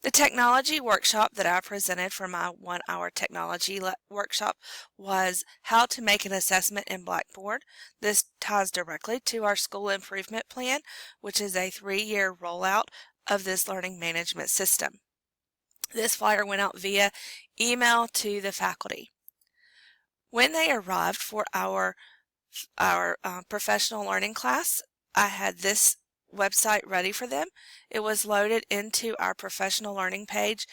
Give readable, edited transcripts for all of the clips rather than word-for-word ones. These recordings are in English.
The technology workshop that I presented for my 1-hour technology workshop was how to make an assessment in Blackboard. This ties directly to our school improvement plan, which is a 3-year rollout of this learning management system. This flyer went out via email to the faculty. When they arrived for our professional learning class, I had this website ready for them. It was loaded into our professional learning page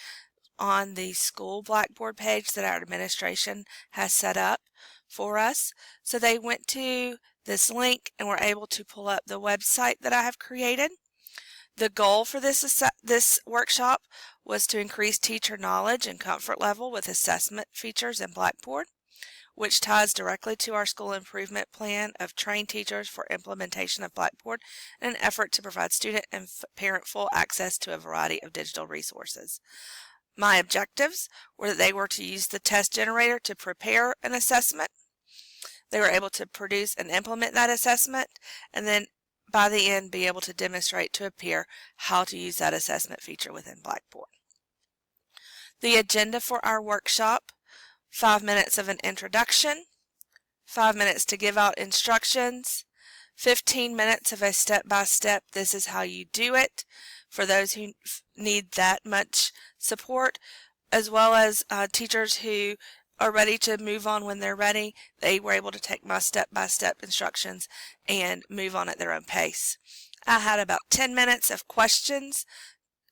on the school Blackboard page that our administration has set up for us. So they went to this link and were able to pull up the website that I have created. The goal for this workshop was to increase teacher knowledge and comfort level with assessment features in Blackboard, which ties directly to our school improvement plan of train teachers for implementation of Blackboard in an effort to provide student and parent full access to a variety of digital resources. My objectives were that they were to use the test generator to prepare an assessment. They were able to produce and implement that assessment, and then by the end be able to demonstrate to a peer how to use that assessment feature within Blackboard. The agenda for our workshop: 5 minutes of an introduction, 5 minutes to give out instructions, 15 minutes of a step-by-step, this is how you do it, for those who need that much support, as well as teachers who are ready to move on when they're ready. They were able to take my step-by-step instructions and move on at their own pace. I had about 10 minutes of questions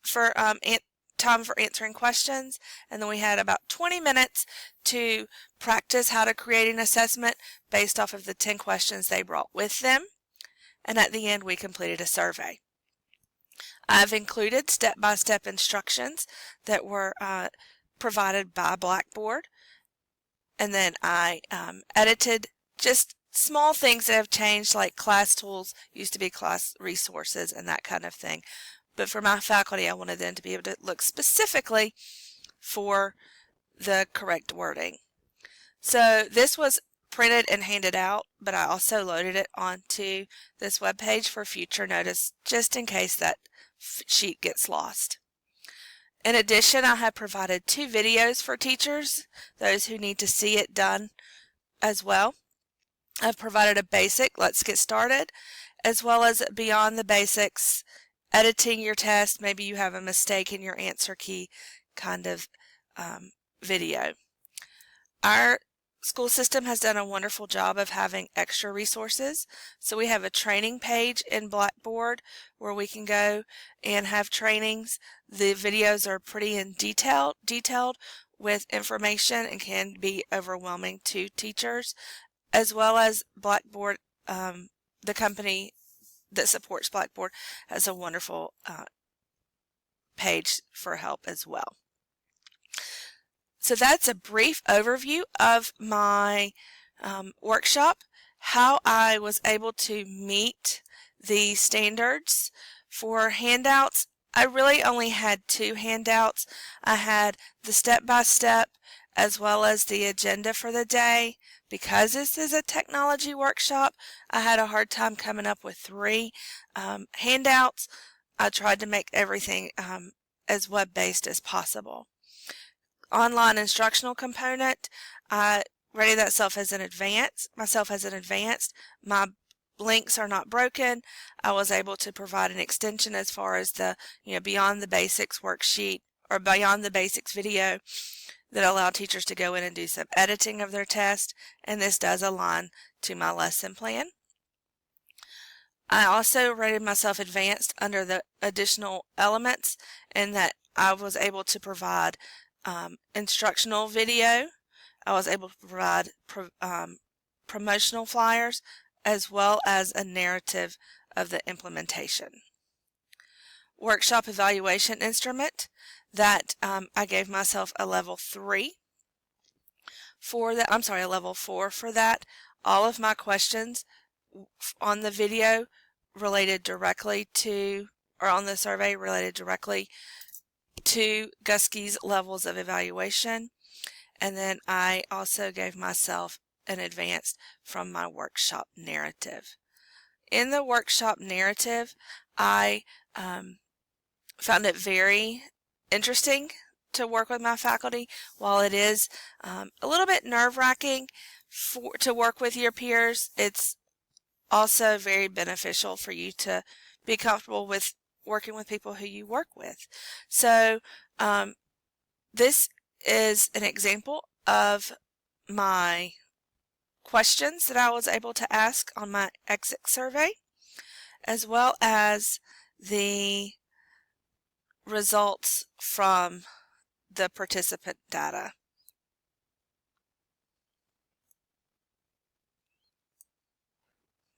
for time for answering questions, and then we had about 20 minutes to practice how to create an assessment based off of the 10 questions they brought with them, and at the end we completed a survey. I've included step-by-step instructions that were provided by Blackboard, and then I edited just small things that have changed, like class tools used to be class resources and that kind of thing. But for my faculty, I wanted them to be able to look specifically for the correct wording. So this was printed and handed out, but I also loaded it onto this web page for future notice, just in case that sheet gets lost. In addition, I have provided 2 videos for teachers, those who need to see it done as well. I've provided a basic, let's get started, as well as beyond the basics, editing your test, maybe you have a mistake in your answer key kind of video. Our school system has done a wonderful job of having extra resources. So we have a training page in Blackboard where we can go and have trainings. The videos are pretty detailed with information and can be overwhelming to teachers, as well as Blackboard, the company that supports Blackboard has a wonderful page for help as well. So that's a brief overview of my workshop, how I was able to meet the standards. For handouts, I really only had 2 handouts. I had the step-by-step as well as the agenda for the day. Because this is a technology workshop, I had a hard time coming up with 3 handouts. I tried to make everything as web-based as possible. Online instructional component, I rated myself as an advanced. My links are not broken. I was able to provide an extension as far as the beyond the basics worksheet or beyond the basics video that allow teachers to go in and do some editing of their test, and this does align to my lesson plan. I also rated myself advanced under the additional elements in that I was able to provide instructional video. I was able to provide promotional flyers as well as a narrative of the implementation. Workshop evaluation instrument, that I gave myself a level 3 for that. I'm sorry, a level 4 for that. All of my questions on the video related directly to, or on the survey related directly to Guskey's levels of evaluation. And then I also gave myself an advanced from my workshop narrative. In the workshop narrative, I found it very interesting to work with my faculty. While it is a little bit nerve-wracking to work with your peers, it's also very beneficial for you to be comfortable with working with people who you work with. So this is an example of my questions that I was able to ask on my exit survey, as well as the results from the participant data.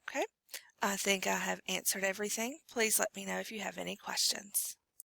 Okay, I think I have answered everything. Please let me know if you have any questions.